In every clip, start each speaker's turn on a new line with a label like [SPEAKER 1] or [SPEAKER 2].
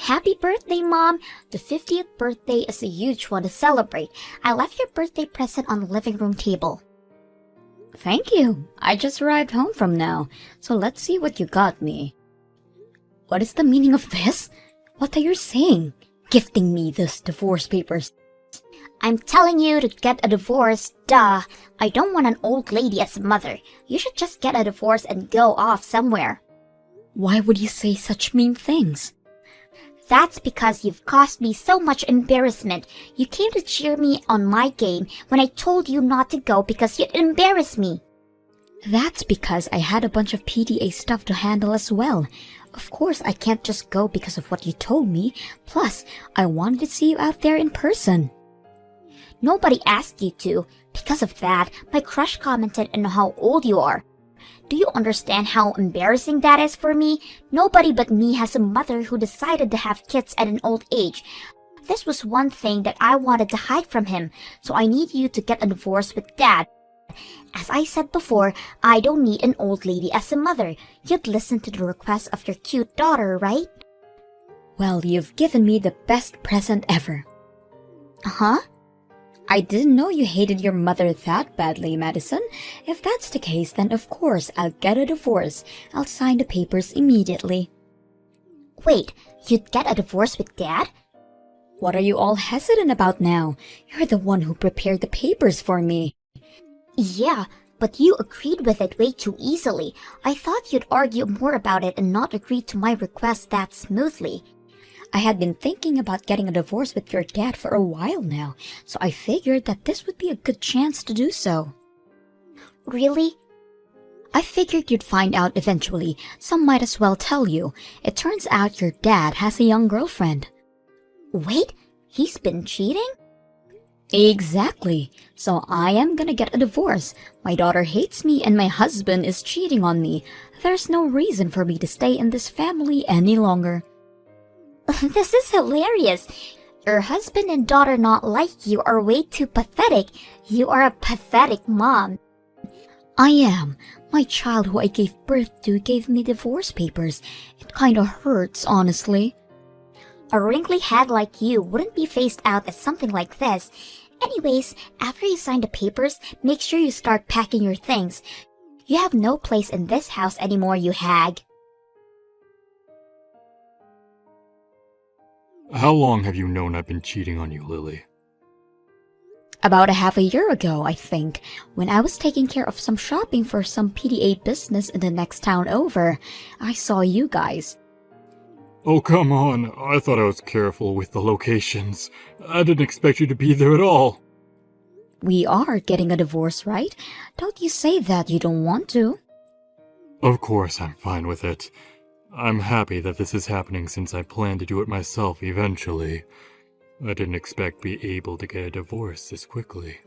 [SPEAKER 1] Happy birthday, Mom! The 50th birthday is a huge one to celebrate. I left your birthday present on the living room table.
[SPEAKER 2] Thank you. I just arrived home from now, so let's see what you got me. What is the meaning of this? What are you saying? Gifting me this divorce papers.
[SPEAKER 1] I'm telling you to get a divorce, duh. I don't want an old lady as a mother. You should just get a divorce and go off somewhere.
[SPEAKER 2] Why would you say such mean things?
[SPEAKER 1] That's because you've caused me so much embarrassment. You came to cheer me on my game when I told you not to go because you'd embarrass me.
[SPEAKER 2] That's because I had a bunch of PTA stuff to handle as well. Of course, I can't just go because of what you told me. Plus, I wanted to see you out there in person.
[SPEAKER 1] Nobody asked you to. Because of that, my crush commented on how old you are. Do you understand how embarrassing that is for me? Nobody but me has a mother who decided to have kids at an old age. This was one thing that I wanted to hide from him, so I need you to get a divorce with Dad. As I said before, I don't need an old lady as a mother. You'd listen to the request of your cute daughter, right?
[SPEAKER 2] Well, you've given me the best present ever.
[SPEAKER 1] Huh?
[SPEAKER 2] I didn't know you hated your mother that badly, Madison. If that's the case, then of course I'll get a divorce. I'll sign the papers immediately.
[SPEAKER 1] Wait, you'd get a divorce with Dad?
[SPEAKER 2] What are you all hesitant about now? You're the one who prepared the papers for me.
[SPEAKER 1] Yeah, but you agreed with it way too easily. I thought you'd argue more about it and not agree to my request that smoothly.
[SPEAKER 2] I had been thinking about getting a divorce with your dad for a while now, so I figured that this would be a good chance to do so.
[SPEAKER 1] Really?
[SPEAKER 2] I figured you'd find out eventually, so might as well tell you. It turns out your dad has a young girlfriend.
[SPEAKER 1] Wait, he's been cheating?
[SPEAKER 2] Exactly. So I am gonna get a divorce. My daughter hates me and my husband is cheating on me. There's no reason for me to stay in this family any longer.
[SPEAKER 1] This is hilarious. Your husband and daughter not like you are way too pathetic. You are a pathetic mom.
[SPEAKER 2] I am. My child who I gave birth to gave me divorce papers. It kinda hurts, honestly.
[SPEAKER 1] A wrinkly head like you wouldn't be phased out as something like this. Anyways, after you sign the papers, make sure you start packing your things. You have no place in this house anymore, you hag.
[SPEAKER 3] How long have you known I've been cheating on you, Lily?
[SPEAKER 2] About a half a year ago, I think, when I was taking care of some shopping for some PDA business in the next town over, I saw you guys.
[SPEAKER 3] Oh, come on. I thought I was careful with the locations. I didn't expect you to be there at all.
[SPEAKER 2] We are getting a divorce, right? Don't you say that you don't want to.
[SPEAKER 3] Of course I'm fine with it. I'm happy that this is happening since I plan to do it myself eventually. I didn't expect to be able to get a divorce this quickly.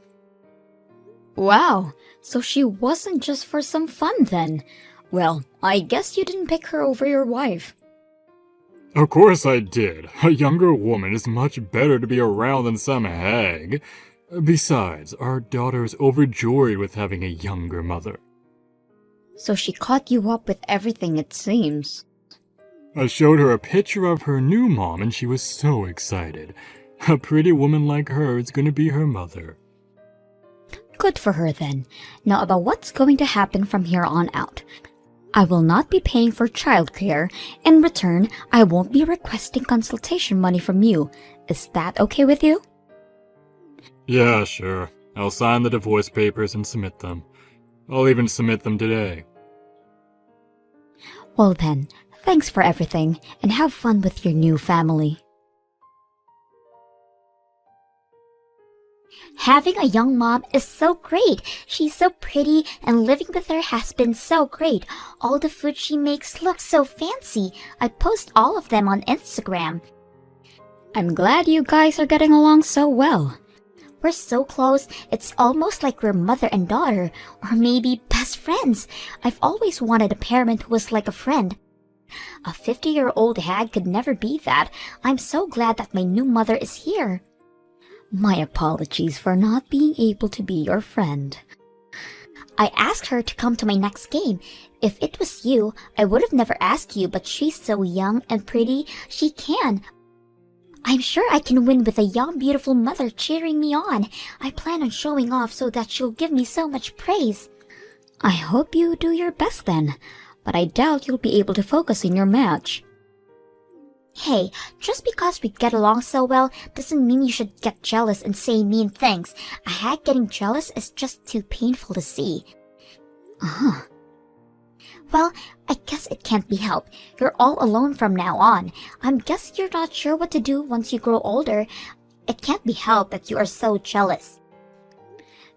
[SPEAKER 2] Wow, so she wasn't just for some fun then. Well, I guess you didn't pick her over your wife.
[SPEAKER 3] Of course I did. A younger woman is much better to be around than some hag. Besides, our daughter is overjoyed with having a younger mother.
[SPEAKER 2] So she caught you up with everything, it seems.
[SPEAKER 3] I showed her a picture of her new mom and she was so excited. A pretty woman like her is going to be her mother.
[SPEAKER 2] Good for her then. Now about what's going to happen from here on out. I will not be paying for childcare. In return, I won't be requesting consultation money from you. Is that okay with you?
[SPEAKER 3] Yeah, sure. I'll sign the divorce papers and submit them. I'll even submit them today.
[SPEAKER 2] Well then, thanks for everything, and have fun with your new family.
[SPEAKER 1] Having a young mom is so great. She's so pretty and living with her has been so great. All the food she makes looks so fancy. I post all of them on Instagram.
[SPEAKER 2] I'm glad you guys are getting along so well.
[SPEAKER 1] We're so close, it's almost like we're mother and daughter, or maybe best friends. I've always wanted a parent who was like a friend. A 50-year-old hag could never be that. I'm so glad that my new mother is here.
[SPEAKER 2] My apologies for not being able to be your friend.
[SPEAKER 1] I asked her to come to my next game. If it was you, I would have never asked you, but she's so young and pretty, she can. I'm sure I can win with a young, beautiful mother cheering me on. I plan on showing off so that she'll give me so much praise.
[SPEAKER 2] I hope you do your best then, but I doubt you'll be able to focus in your match.
[SPEAKER 1] Hey, just because we get along so well doesn't mean you should get jealous and say mean things. A hag getting jealous is just too painful to see.
[SPEAKER 2] Uh-huh.
[SPEAKER 1] Well, I guess it can't be helped. You're all alone from now on. I'm guessing you're not sure what to do once you grow older. It can't be helped that you are so jealous.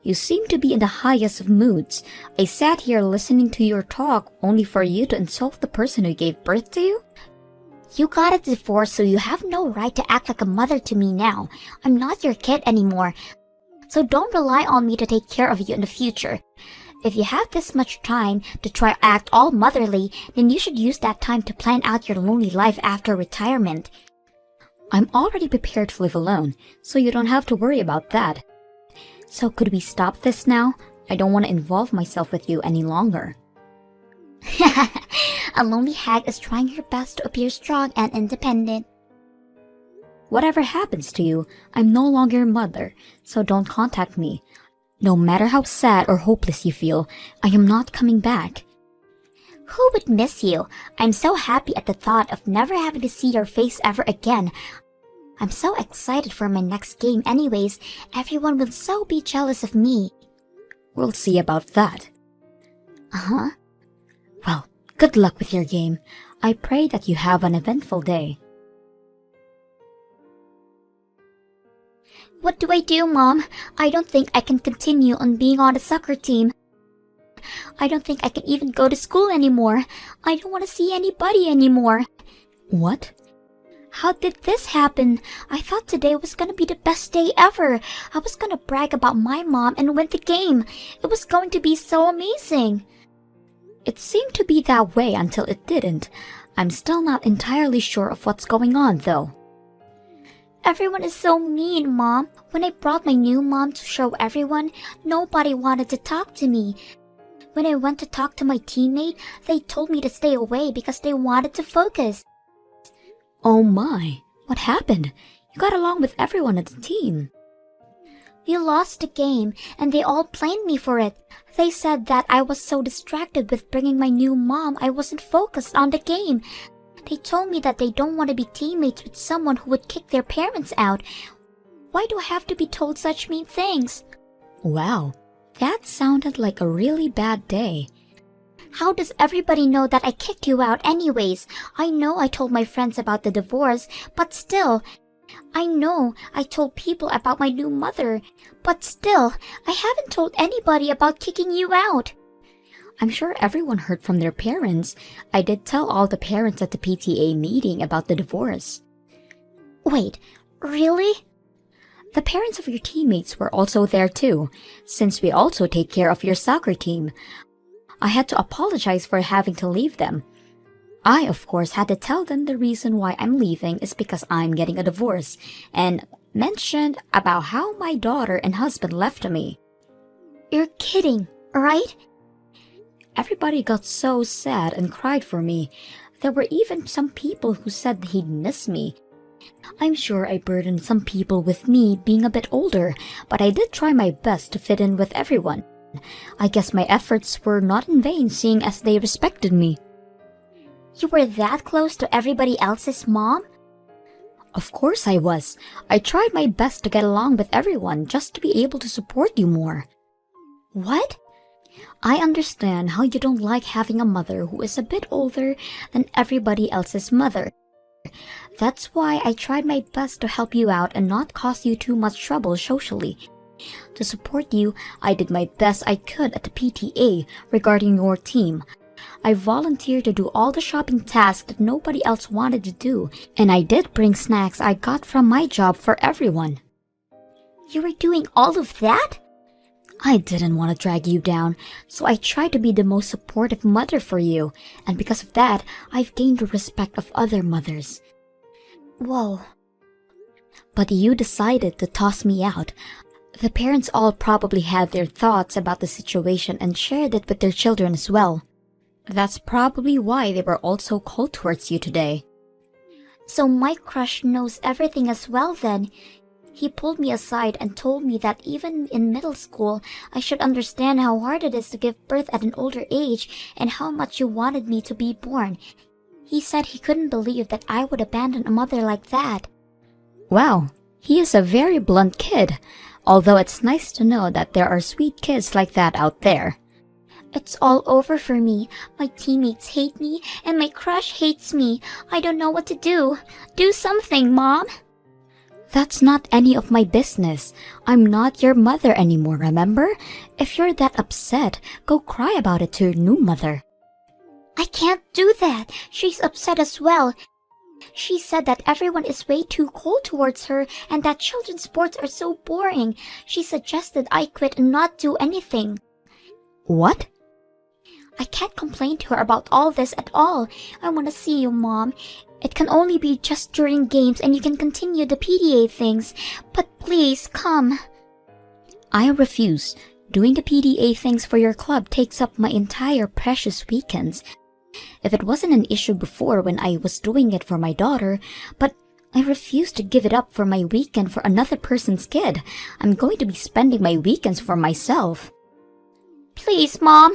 [SPEAKER 2] You seem to be in the highest of moods. I sat here listening to your talk only for you to insult the person who gave birth to you?
[SPEAKER 1] You got a divorce, so you have no right to act like a mother to me now. I'm not your kid anymore. So don't rely on me to take care of you in the future. If you have this much time to try act all motherly, then you should use that time to plan out your lonely life after retirement.
[SPEAKER 2] I'm already prepared to live alone, so you don't have to worry about that. So could we stop this now? I don't want to involve myself with you any longer.
[SPEAKER 1] A lonely hag is trying her best to appear strong and independent.
[SPEAKER 2] Whatever happens to you, I'm no longer your mother, so don't contact me. No matter how sad or hopeless you feel, I am not coming back.
[SPEAKER 1] Who would miss you? I'm so happy at the thought of never having to see your face ever again. I'm so excited for my next game anyways. Everyone will so be jealous of me.
[SPEAKER 2] We'll see about that.
[SPEAKER 1] Uh-huh.
[SPEAKER 2] Well, good luck with your game. I pray that you have an eventful day.
[SPEAKER 1] What do I do, Mom? I don't think I can continue on being on the soccer team. I don't think I can even go to school anymore. I don't want to see anybody anymore.
[SPEAKER 2] What?
[SPEAKER 1] How did this happen? I thought today was gonna be the best day ever. I was gonna brag about my mom and win the game. It was going to be so amazing.
[SPEAKER 2] It seemed to be that way until it didn't. I'm still not entirely sure of what's going on, though.
[SPEAKER 1] Everyone is so mean, Mom. When I brought my new mom to show everyone, nobody wanted to talk to me. When I went to talk to my teammate, they told me to stay away because they wanted to focus.
[SPEAKER 2] Oh my, what happened? You got along with everyone at the team.
[SPEAKER 1] We lost the game, and they all blamed me for it. They said that I was so distracted with bringing my new mom, I wasn't focused on the game. They told me that they don't want to be teammates with someone who would kick their parents out. Why do I have to be told such mean things?
[SPEAKER 2] Wow, that sounded like a really bad day.
[SPEAKER 1] How does everybody know that I kicked you out anyways? I know I told my friends about the divorce, but still. I know I told people about my new mother, but still, I haven't told anybody about kicking you out.
[SPEAKER 2] I'm sure everyone heard from their parents. I did tell all the parents at the PTA meeting about the divorce.
[SPEAKER 1] Wait, really?
[SPEAKER 2] The parents of your teammates were also there too, since we also take care of your soccer team. I had to apologize for having to leave them. I, of course, had to tell them the reason why I'm leaving is because I'm getting a divorce, and mentioned about how my daughter and husband left me.
[SPEAKER 1] You're kidding, right?
[SPEAKER 2] Everybody got so sad and cried for me. There were even some people who said he'd miss me. I'm sure I burdened some people with me being a bit older, but I did try my best to fit in with everyone. I guess my efforts were not in vain, seeing as they respected me.
[SPEAKER 1] You were that close to everybody else's mom?
[SPEAKER 2] Of course I was. I tried my best to get along with everyone just to be able to support you more.
[SPEAKER 1] What?
[SPEAKER 2] I understand how you don't like having a mother who is a bit older than everybody else's mother. That's why I tried my best to help you out and not cause you too much trouble socially. To support you, I did my best I could at the PTA regarding your team. I volunteered to do all the shopping tasks that nobody else wanted to do, and I did bring snacks I got from my job for everyone.
[SPEAKER 1] You were doing all of that?
[SPEAKER 2] I didn't want to drag you down, so I tried to be the most supportive mother for you, and because of that, I've gained the respect of other mothers.
[SPEAKER 1] Whoa.
[SPEAKER 2] But you decided to toss me out. The parents all probably had their thoughts about the situation and shared it with their children as well. That's probably why they were all so cold towards you today.
[SPEAKER 1] So my crush knows everything as well then. He pulled me aside and told me that even in middle school, I should understand how hard it is to give birth at an older age and how much you wanted me to be born. He said he couldn't believe that I would abandon a mother like that.
[SPEAKER 2] Wow, he is a very blunt kid, although it's nice to know that there are sweet kids like that out there.
[SPEAKER 1] It's all over for me. My teammates hate me, and my crush hates me. I don't know what to do. Do something, Mom.
[SPEAKER 2] That's not any of my business. I'm not your mother anymore, remember? If you're that upset, go cry about it to your new mother.
[SPEAKER 1] I can't do that. She's upset as well. She said that everyone is way too cold towards her and that children's sports are so boring. She suggested I quit and not do anything.
[SPEAKER 2] What?
[SPEAKER 1] I can't complain to her about all this at all. I want to see you, Mom. It can only be just during games and you can continue the PDA things. But please, come.
[SPEAKER 2] I refuse. Doing the PDA things for your club takes up my entire precious weekends. If it wasn't an issue before when I was doing it for my daughter, but I refuse to give it up for my weekend for another person's kid. I'm going to be spending my weekends for myself.
[SPEAKER 1] Please, Mom.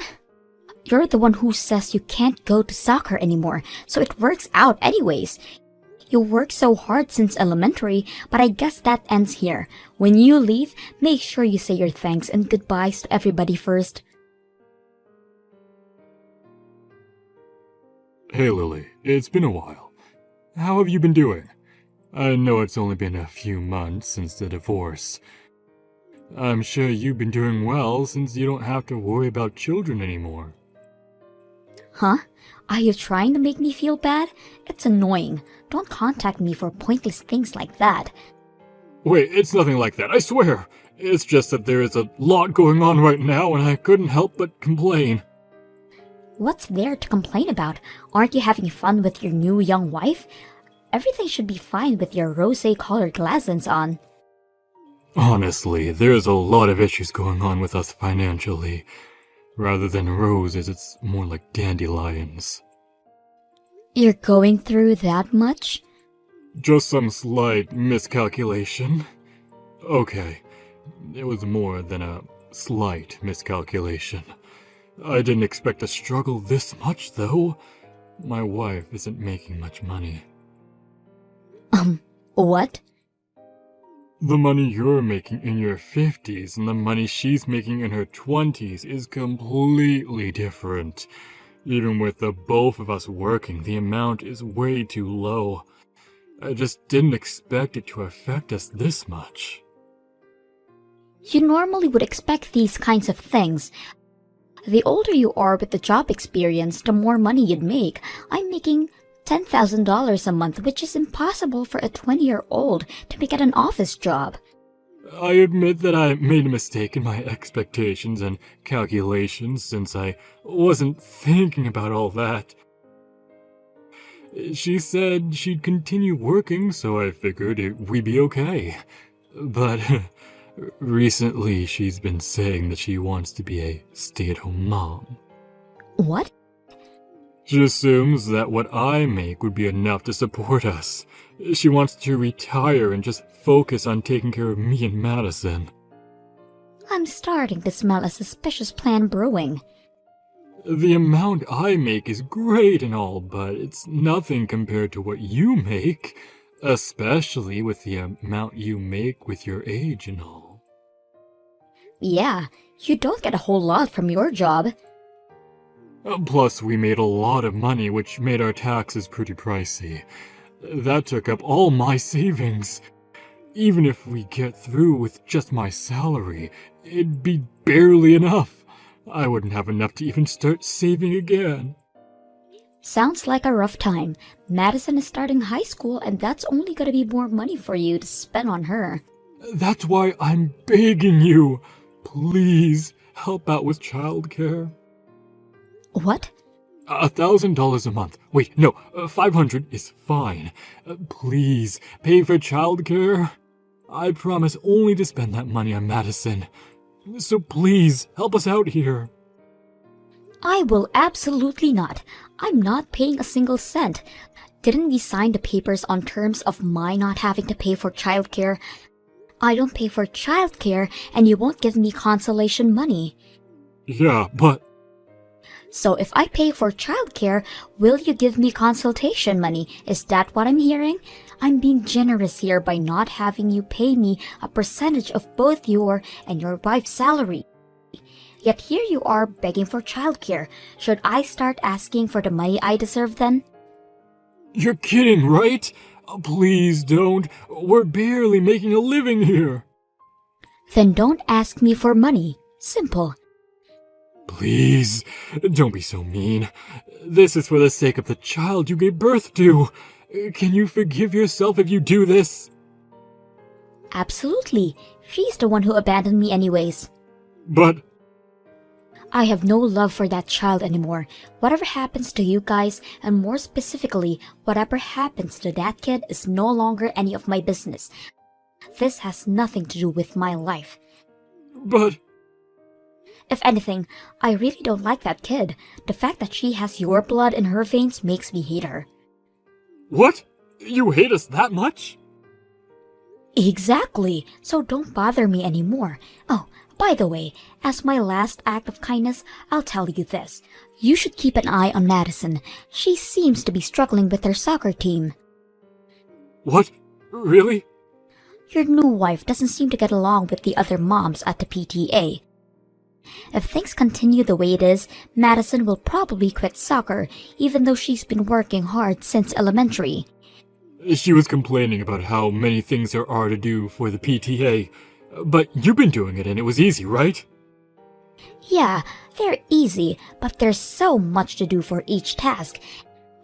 [SPEAKER 2] You're the one who says you can't go to soccer anymore, so it works out anyways. You worked so hard since elementary, but I guess that ends here. When you leave, make sure you say your thanks and goodbyes to everybody first.
[SPEAKER 3] Hey Lily, it's been a while. How have you been doing? I know it's only been a few months since the divorce. I'm sure you've been doing well since you don't have to worry about children anymore.
[SPEAKER 2] Huh? Are you trying to make me feel bad? It's annoying. Don't contact me for pointless things like that.
[SPEAKER 3] Wait, it's nothing like that, I swear. It's just that there is a lot going on right now and I couldn't help but complain.
[SPEAKER 2] What's there to complain about? Aren't you having fun with your new young wife? Everything should be fine with your rosé-colored glasses on.
[SPEAKER 3] Honestly, there's a lot of issues going on with us financially. Rather than roses, it's more like dandelions.
[SPEAKER 2] You're going through that much?
[SPEAKER 3] Just some slight miscalculation. Okay, it was more than a slight miscalculation. I didn't expect to struggle this much, though. My wife isn't making much money.
[SPEAKER 2] What?
[SPEAKER 3] The money you're making in your 50s and the money she's making in her 20s is completely different. Even with the both of us working, the amount is way too low. I just didn't expect it to affect us this much.
[SPEAKER 2] You normally would expect these kinds of things. The older you are with the job experience, the more money you'd make. I'm making $10,000 a month, which is impossible for a 20-year-old to make at an office job.
[SPEAKER 3] I admit that I made a mistake in my expectations and calculations since I wasn't thinking about all that. She said she'd continue working, so I figured we'd be okay. But recently she's been saying that she wants to be a stay-at-home mom.
[SPEAKER 2] What?
[SPEAKER 3] She assumes that what I make would be enough to support us. She wants to retire and just focus on taking care of me and Madison.
[SPEAKER 2] I'm starting to smell a suspicious plan brewing.
[SPEAKER 3] The amount I make is great and all, but it's nothing compared to what you make, especially with the amount you make with your age and all.
[SPEAKER 2] Yeah, you don't get a whole lot from your job.
[SPEAKER 3] Plus, we made a lot of money, which made our taxes pretty pricey. That took up all my savings. Even if we get through with just my salary, it'd be barely enough. I wouldn't have enough to even start saving again.
[SPEAKER 2] Sounds like a rough time. Madison is starting high school, and that's only gonna be more money for you to spend on her.
[SPEAKER 3] That's why I'm begging you. Please, help out with childcare.
[SPEAKER 2] What?
[SPEAKER 3] $1,000 a month. Wait, no, 500 is fine. Please, pay for childcare. I promise only to spend that money on Madison. So please, help us out here.
[SPEAKER 2] I will absolutely not. I'm not paying a single cent. Didn't we sign the papers on terms of my not having to pay for childcare? I don't pay for childcare, and you won't give me consolation money.
[SPEAKER 3] Yeah, but...
[SPEAKER 2] So if I pay for childcare, will you give me consultation money? Is that what I'm hearing? I'm being generous here by not having you pay me a percentage of both your and your wife's salary. Yet here you are begging for childcare. Should I start asking for the money I deserve then?
[SPEAKER 3] You're kidding, right? Please don't. We're barely making a living here.
[SPEAKER 2] Then don't ask me for money. Simple.
[SPEAKER 3] Please, don't be so mean. This is for the sake of the child you gave birth to. Can you forgive yourself if you do this?
[SPEAKER 2] Absolutely. She's the one who abandoned me anyways.
[SPEAKER 3] But...
[SPEAKER 2] I have no love for that child anymore. Whatever happens to you guys, and more specifically, whatever happens to that kid is no longer any of my business. This has nothing to do with my life.
[SPEAKER 3] But...
[SPEAKER 2] If anything, I really don't like that kid. The fact that she has your blood in her veins makes me hate her.
[SPEAKER 3] What? You hate us that much?
[SPEAKER 2] Exactly. So don't bother me anymore. Oh, by the way, as my last act of kindness, I'll tell you this. You should keep an eye on Madison. She seems to be struggling with her soccer team.
[SPEAKER 3] What? Really?
[SPEAKER 2] Your new wife doesn't seem to get along with the other moms at the PTA. If things continue the way it is, Madison will probably quit soccer, even though she's been working hard since elementary.
[SPEAKER 3] She was complaining about how many things there are to do for the PTA. But you've been doing it and it was easy, right?
[SPEAKER 2] Yeah, they're easy, but there's so much to do for each task.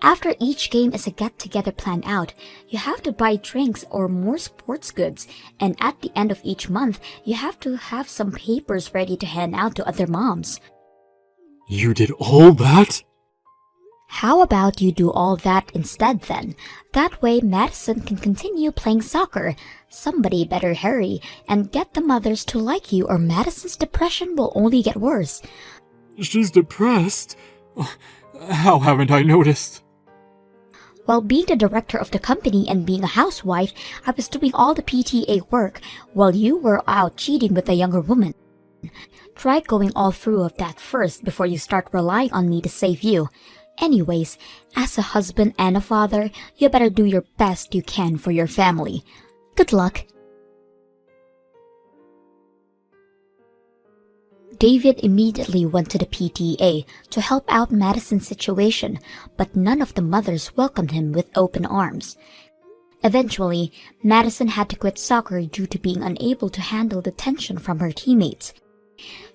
[SPEAKER 2] After each game is a get-together planned out, you have to buy drinks or more sports goods, and at the end of each month, you have to have some papers ready to hand out to other moms.
[SPEAKER 3] You did all that?
[SPEAKER 2] How about you do all that instead then? That way Madison can continue playing soccer. Somebody better hurry and get the mothers to like you, or Madison's depression will only get worse.
[SPEAKER 3] She's depressed? How haven't I noticed?
[SPEAKER 2] While being the director of the company and being a housewife, I was doing all the PTA work while you were out cheating with a younger woman. Try going all through of that first before you start relying on me to save you. Anyways, as a husband and a father, you better do your best you can for your family. Good luck. David immediately went to the PTA to help out Madison's situation, but none of the mothers welcomed him with open arms. Eventually, Madison had to quit soccer due to being unable to handle the tension from her teammates.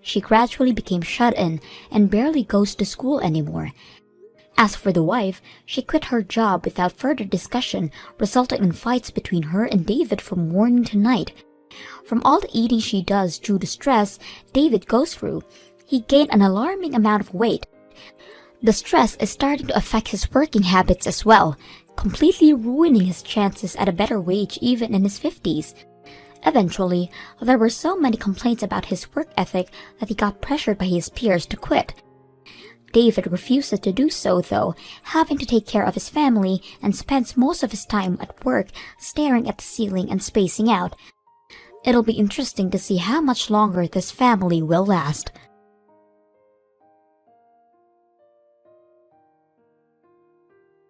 [SPEAKER 2] She gradually became shut in and barely goes to school anymore. As for the wife, she quit her job without further discussion, resulting in fights between her and David from morning to night. From all the eating she does due to stress David goes through, he gained an alarming amount of weight. The stress is starting to affect his working habits as well, completely ruining his chances at a better wage even in his 50s. Eventually, there were so many complaints about his work ethic that he got pressured by his peers to quit. David refuses to do so though, having to take care of his family and spends most of his time at work staring at the ceiling and spacing out. It'll be interesting to see how much longer this family will last.